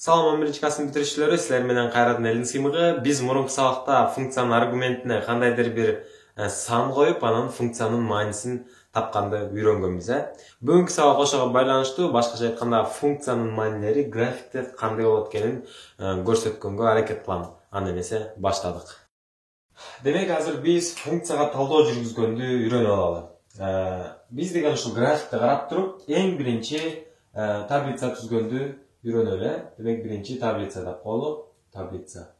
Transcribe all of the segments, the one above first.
Салам, биринчи класстын бүтүрүүчүлөрү, силер менен кайрадан элдин сыймыгы. Биз мурунку сабакта функциянын аргументине кандайдыр бир сан коюп, анан функциянын маанисин тапканды үйрөнгөнбүз. Бүгүнкү сабак ошого байланыштуу, башкача айтканда функциянын маанилери графикте кандай болот экенин көрсөткөнгө аракет кылам. Анда эмесе баштадык. Демек, азыр биз функцияга талдоо жүргүзгөндү үйрөнүп алалы. Биз деген ушул графикти карап туруп, эң биринчи таблица түзгөндү үйрөнөлү. Демек, биринчи таблица деп коелу. Таблица.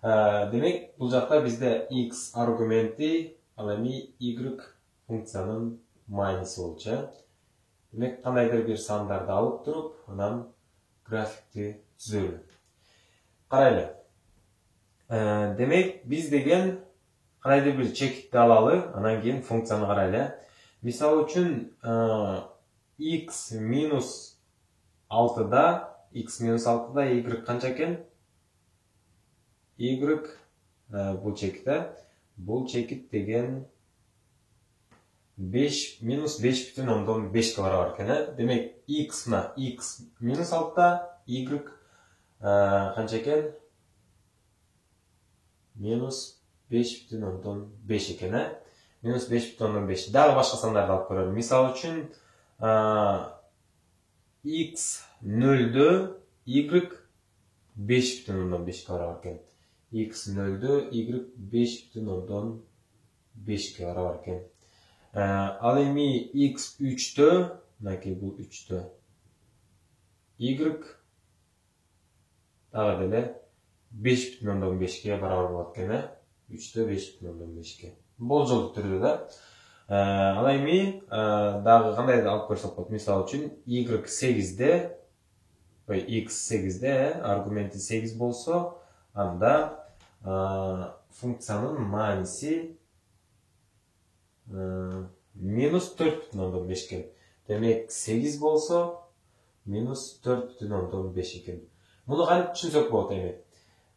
Демек, бул жакта бизде x аргументи, ал эми y функциянын мааниси болчу. Демек, кандайдыр бир сандарды алып туруп, анан графикти түзөлү. Карайлы. Демек, биз деген кандайдыр бир чекитти алалы, анан кийин функцияны карайлы. Мисалы үчүн x минус 6да y канча экен? Y бул чекит, бул чекит деген 5 минус 5,5 барабар экен. Демек, x минус 6да, y канча экен? Минус 5,5 экен. Минус 5,5. Дагы башка сандарды алып көрөлү. Мисалы үчүн x 0'дө y 5,5 барабар экен. X 0'дө y 5,5 барабар экен. Ал эми x 3'дө, мынакей бул 3'дө, y дагы деле 5,5 барабар болот экен. 3'дө 5,5. Болжолдуу түрдө да. Ал эми дагы кандайды алып көрсөк болот? Мисалы үчүн y 8'де, x 8'де, аргументи 8 болсо, анда функциянын мааниси минус 4,5 экен. Демек, 8 болсо, минус 4,5 экен. Муну кантип түшүнсөк болот эми?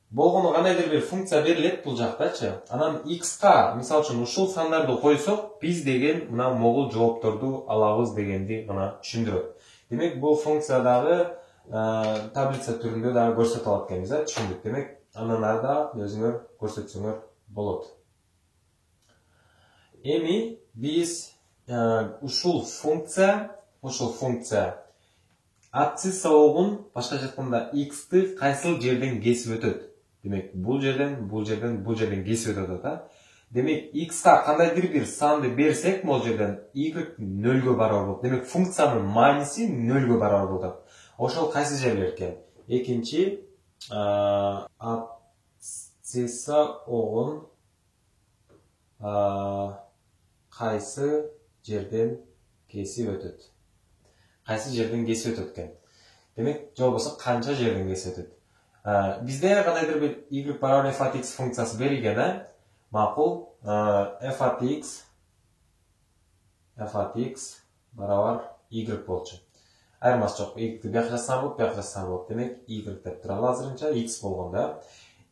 Болгону кандайдыр бир функция берилет бул жактачы. Анан x-ка, мисалы үчүн, ушул сандарды койсок, биз деген мына могул жоопторду алабыз дегенди мына түшүндүрөт. Демек, бул функциядагы таблица түрүндө дагы көрсөтүп алат экенбиз, түшүндүк. Демек, андан ары да өзүңөр көрсөтсөңөр болот. Эми биз ушул функция абсцисса огун, башкача айтканда, x-ты кайсыл жерден кесип өтөт? Демек, бул жерден кесип өтөт. Демек, x-ка кандайдыр бир санды берсек, бул жерден y 0-гө барабар болот. Демек, функциянын мааниси 0-гө барабар болот. Ошол кайсы жерлер экен? Экинчи, абсцисса огун кайсы жерден кесип өтөт? Кайсы жерден кесип өтөт экен? Демек, же болбосо канча жерден кесип өтөт? Бизде кандайдыр бир y барабар f от x функциясы берилген, макул, f от x барабар y болчу. Айырмасы жок, y-ти бияка жазсам болот, бияка жазсам болот. Демек, y деп туралы азырынча, x болгондо.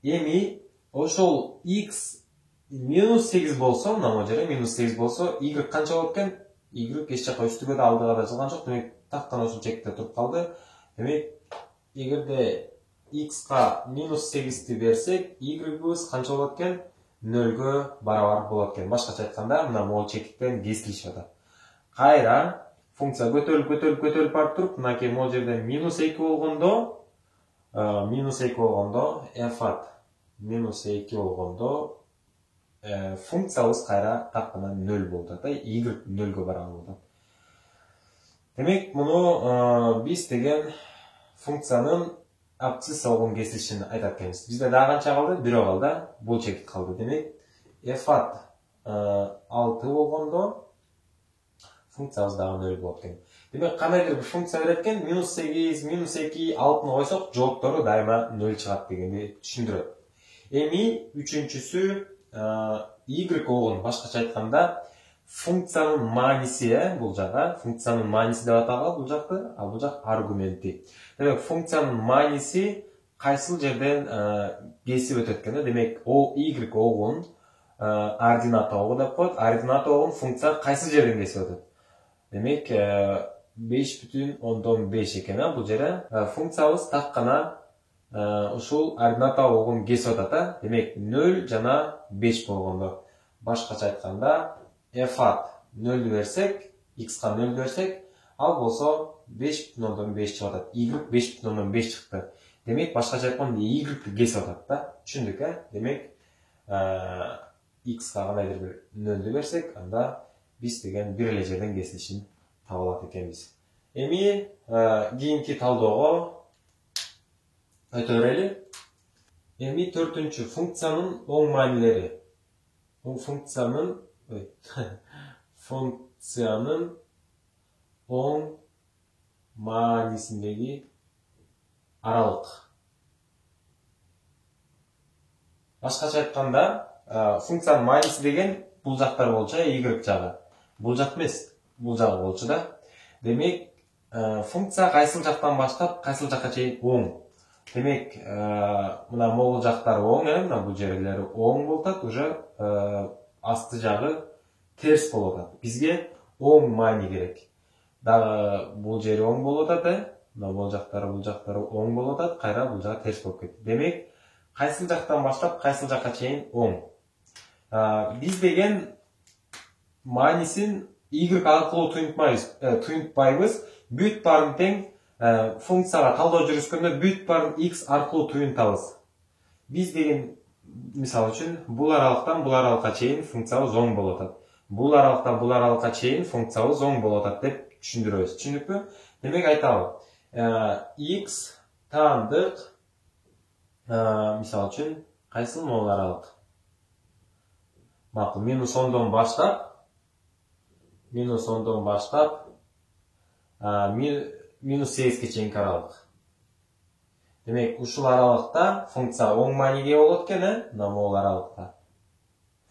Эми, ошол x минус 8 болсо, мына могу жерде минус 8 болсо, y канча болот экен? Y эч жака үстүгө да алдыга да жазылган жок. Демек, тактан ошол чекитте туруп калды. Демек, эгерде x-ка минус 8'ти берсек, y-гыбыз канча болот экен? 0-гө барабар болот экен. Башкача айтканда, мына могул чекиттен кесилишип атат. Кайра функция көтөрүлүп барып туруп, мынакей могул жерде минус 2 болгондо, f от минус 2 болгондо, функциябыз кайра тактана 0 болуп атат, y 0-гө барабар болуп атат. Демек, муну биз деген функциянын абсцисса огун кесилишин айтат экенбиз. Бизде дагы канча калды? Бирөө калды, бул чекит калды. Демек, f от 6 болгондо функциябыз дагы 0 болот экен. Демек, кандайдыр бир функция берет экен, минус 8, минус 2, 6-ны койсок, жооптору дайыма 0 чыгат дегенди түшүндүрөт. Эми, үчүнчүсү y огун, башкача айтканда, функциянын мааниси, бул жагы, функциянын мааниси деп аталган бул жакты, ал бул жак аргументи. Демек, функциянын мааниси кайсыл жерден кесип өтөт экен? Демек, y огун ордината огу деп коет. Ордината огун функция кайсы жерден кесип өтөт? Демек, 5,5 экен. Бұл жере функциябыз так гана ушул ордината огун кесип атат. Демек 0 жана 5 болгондо. Башкача айтканда f(at) 0 берсек, x-ка 0 берсек, ал болсо 5,5 чыгып атат. Y 5,5 чыкты. Демек башкача айтканда y-ди кесип атат да. Түшүндүк, Демек x-ка кандайдыр бир 0 берсек, анда биз деген бир эле жерден кесилишин таба алат экенбиз. Эми кийинки талдоого өтө берели. Эми 4-үнчү функциянын оң маанилери. Функциянын оң маанисиндеги аралык. Башкача айтканда, функциянын мааниси деген бул жактар болчу, y жагы. Бул жак эмес, бул жагы болчу да. Демек, функция кайсыл жактан баштап, кайсыл жакка чейин оң. Демек, мына могул жактар оң, мына бул жерлери оң болот, уже асты жагы терс болот атат. Бизге оң маани керек. Дагы бул жери оң болот атат, мына бул жактары оң болот атат, кайра бул жагы терс болуп кетти. Демек, кайсыл жактан баштап, кайсыл жакка чейин оң. Биз деген маанисин y аркылуу туюнтпайбыз. Бүт барын тең функцияга талдоо жүргүзгөндө бүт барын x аркылуу туюнтабыз. Биз деген мисалы үчүн бул аралыктан бул аралыкка чейин функциябыз оң болот атат. Бул аралыктан бул аралыкка чейин функциябыз оң болот атат деп түшүндүрөбүз. Түшүндүкпү? Демек айталы, x таандык мисалы үчүн кайсыл могул аралык? Макул, -10дон баштап -8ге чейинки аралык. Демек, ушул аралыкта функция оң мааниге болот экен, мына могул аралыкта.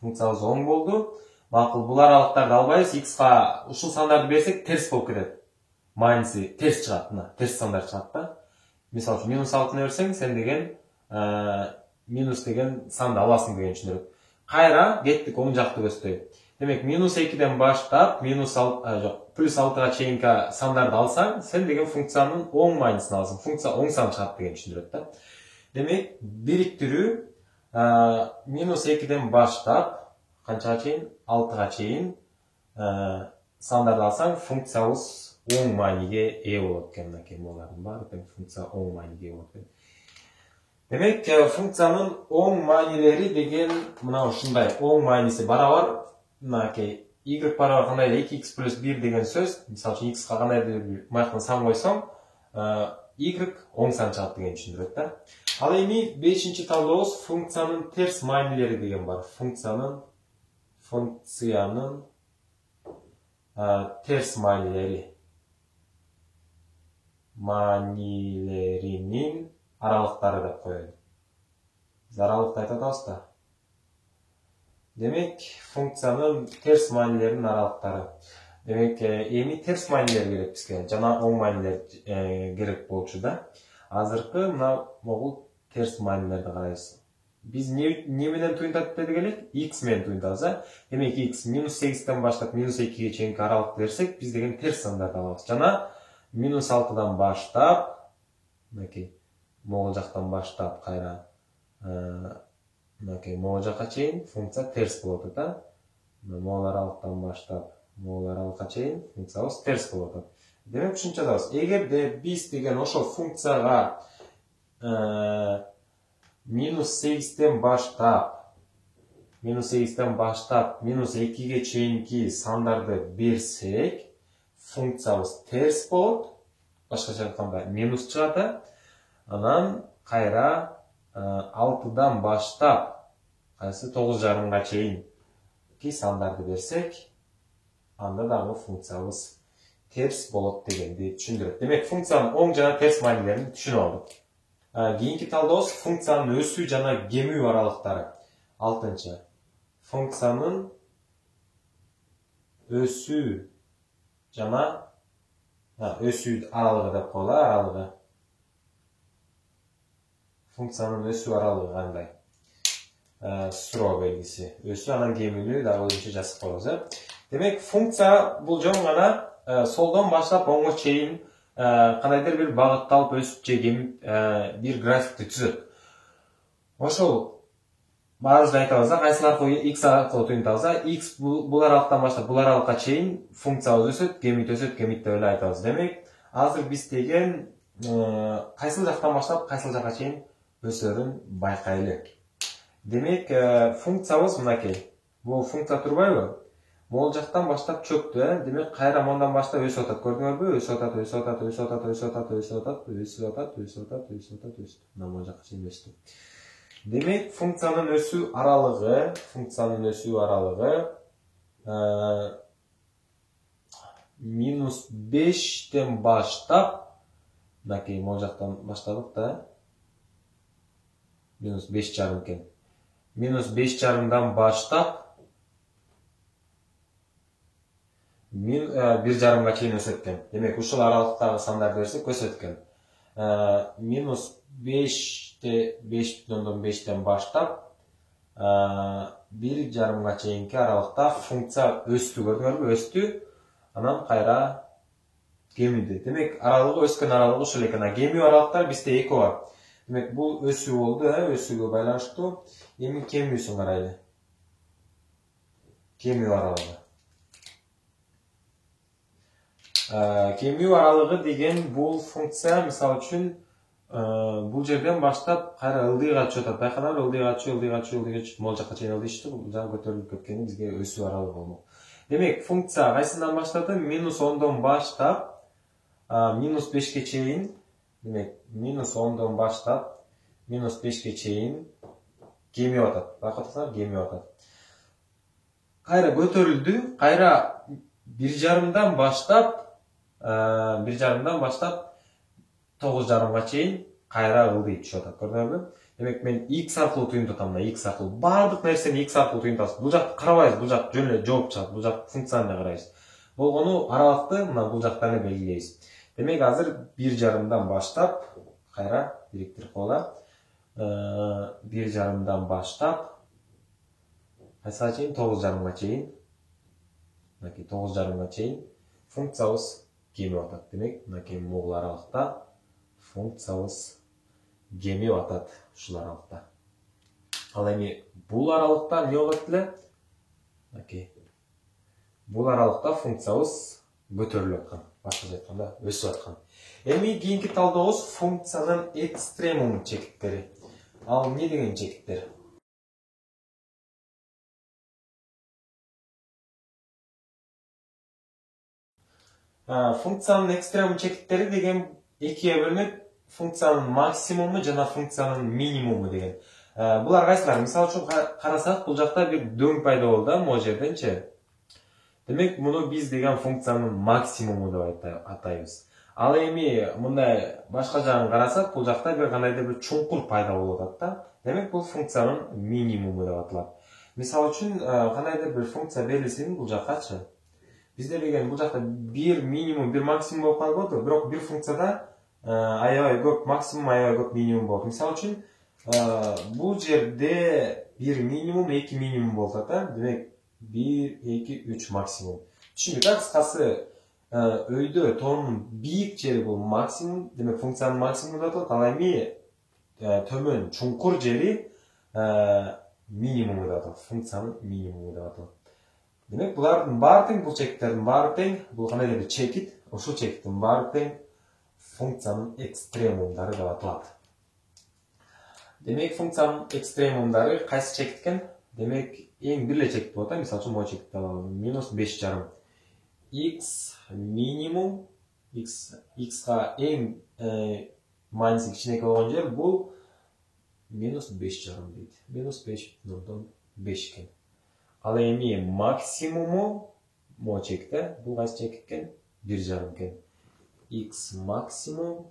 Функциябыз оң болду. Макул, бул аралыктарды албайбыз, x-ка ушул сандарды берсек терс болуп кетет. Мааниси терс чыгат, мына терс сандар чыгат да. Мисалы үчүн -6-ны берсең, сен деген минус деген санды аласың деген түшүндүрөт. Кайра кеттик оң жакты көздөй. Демек, -2ден баштап, +6га чейинки сандарды алсаң, сен деген функциянын оң маанисин аласың. Функция оң сан чыгат деген түшүндүрөт да. Демек, бириктирүү -2ден баштап, канчага чейин? 6га чейин сандарды алсаң, функциябыз оң мааниге ээ болот экен. Мынакей булардын баары тең функция оң мааниге ээ болот экен. Демек, функциянын оң маанилери деген мына ушундай. Оң мааниси барабар, мынакей y барабар кандайда 2x + 1 деген сөз. Мисалы үчүн x-ка кандайдыр бир маяктан сан койсоң, y оң сан чыгат деген түшүндүрөт да. Ал эми 5-чи талдообуз функциянын терс маанилери деген бар. Функциянын терс маанилери. Маанилеринин аралыктары деп коелу. Биз аралыкты айтып атабыз да. Демек, функциянын терс маанилеринин аралыктары. Демек, эми терс маанилер керек бизге, жана оң маанилер керек болчу да. Азыркы мына могул терс маанилерди карайбыз. Биз не менен туюнтат дедик элек? X менен туюнтабыз, Демек, x -8ден баштап -2ге чейинки аралыкты берсек, биз деген терс сандарды алабыз. Жана -6дан баштап, мынакей могул жактан баштап кайра мынакей могул жакка чейин функция терс болот атат. Могул аралыктан баштап могул аралыкка чейин функциябыз терс болот атат. Демек, ушунча жазабыз. Эгерде биз деген ошол функцияга -8ден баштап -2ге чейинки сандарды берсек, функциябыз терс болот. Башкача айтканда минус чыгат. Анан кайра 6дан баштап кайсы 9,5га чейинки сандарды берсек, анда дагы функциябыз терс болот дегенди түшүндүрөт. Демек, функциянын оң жана терс маанилерин түшүнүп алдык. Кийинки талдообуз функциянын өсүү жана кемүү аралыктары. 6-чы. Функциянын өсүү жана өсүү аралыгы деп коелу, аралыгы. Функциянын өсүү аралыгы кандай? Суроо белгиси. Өсүү анан кемүүнү дагы өзүнчө жазып коебуз. Демек, функция бул жөн гана солдан баштап оңго чейин кандайдыр бир багытты алып өсүп же кемип бир графикти түзөт. Ошол баарыбыз айтабыз да, кайсы аркылуу x аркылуу туюнтабыз. X бул аралыктан баштап бул аралыкка чейин функциябыз өсөт, кемит деп эле айтабыз. Демек, азыр биз деген кайсыл жактан баштап кайсыл жакка чейин өсөрүн байкайлы. Демек, функциябыз мынакей. Бул функция турбайбы? Могул жактан баштап чөктү, демек кайра мондан баштап өсүп атат. Көрдүңөрбү? Өсүп атат. Мына жакка чейин өстү. Демек, функциянын өсүү аралыгы -5тен баштап, мынакей могул жактан баштадык да. -5,5 экен. -5,5дан баштап 1,5га чейин өсөт экен. Демек, ушул аралыктагы сандарды берсек өсөт экен. -5,5тен баштап 1,5га чейинки аралыкта функция өстү, көрдүңөрбү? Өстү, анан кайра кемиди. Демек, аралыгы өскөн аралыгы ушул экен. Кемүү аралыктар бизде 2 бар. Демек, бул өсүү болду, өсүүгө байланыштуу. Эми кемүүсүн карайлы. Кемүү аралыгы. Кемүү аралыгы деген бул функция, мисалы үчүн, бул жерден баштап кайра ылдыйга түшүп атат. Байканабы? Ылдыйга түшүп, могул жакка чейин ылдыйчы, бул жана көтөрүлүп кеткени бизге өсүү аралыгы болмок. Демек, функция кайсынан баштады? -10дон баштап -5ке чейин. Демек, -10дон баштап -5ке чейин кемип атат. Байкатсаңар, кемип атат. Кайра көтөрүлдү, кайра 1,5дан баштап 9,5га чейин кайра ылдый түшүп атат. Көрдүңөрбү? Демек, мен x аркылуу туюнтуп атам, x аркылуу. Бардык нерсени x аркылуу туюнтабыз. Бул жакты карабайбыз, бул жак жөн эле жооп чыгат. Бул жак функцияны да карайбыз. Болгону аралыкты мына бул жактан эле белгилейбиз. Демек, азыр 1,5дан баштап кайра бириктирип коелу. 1,5дан баштап кайсыга чейин? 9,5га чейин. Мынакей 9,5га чейин функциябыз кемип атат. Демек, мынакей могул аралыкта функциябыз кемип атат, ушул аралыкта. Ал эми бул аралыкта эмне болот эле? Мынакей. Бул аралыкта функциябыз көтөрүлүп аткан, башкача айтканда, өсүп аткан. Эми кийинки талдообуз функциянын экстремум чекиттери. Ал эмне деген чекиттер? Функциянын экстремум чекиттери деген экиге бөлүнөт. Функциянын максимуму жана функциянын минимуму деген. Булар кайсылар? Мисалы үчүн карасак, бул жакта бир дөң пайда болду да, могу жерденчи. Демек, муну биз деген функциянын максимуму деп атайбыз. Ал эми мындай башка жагын карасак, бул жакта бир кандайдыр бир чуңкур пайда болуп атат да. Демек, бул функциянын минимуму деп аталат. Мисалы үчүн, кандайдыр бир функция берилсин бул жаккачы. Бизде деген бул жакта бир минимум, бир максимум болуп калбайбы? Бирок бир функцияда аябай көп максимум, аябай көп минимум болот. Мисалы үчүн, бул жерде бир минимум, 2 минимум болуп атат. Демек, 1, 2, 3 максимум. Түшүндүк, кыскасы, өйдө тоонун бийик жери бул максимум, демек функциянын максимуму деп аталат. Ал эми төмөн чуңкур жери минимуму деп аталат. Функциянын минимуму деп аталат. Демек, булардын баары тең, бул чекиттердин баары тең, бул кандайдыр бир чекит, ушул чекиттин баары тең функциянын экстремумдары деп аталат. Демек, функциянын экстремумдары кайсы чекит экен? Демек, эң бир эле чекит болот, мисалы үчүн могу чекитти алалы. -5,5. X минимум, X'га эң майнусы кичинекей болгон жер бул -5,5 дейт. -5,5 экен. Ал эми максимуму могу чекитте, бул кайсы чекит экен? 1,5 экен. X максимум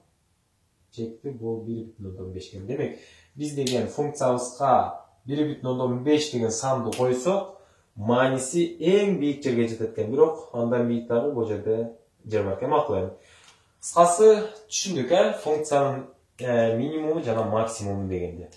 чекити бул 1,5 экен. Демек, биз деген функциябызга 1,5 деген санды койсок, майнусы эң бийик жерге жетет экен. Бирок андан бийик дагы бул жерде жер бар экен. Макул эми. Кыскасы түшүндүк, функциянын минимуму жана максимуму дегенде.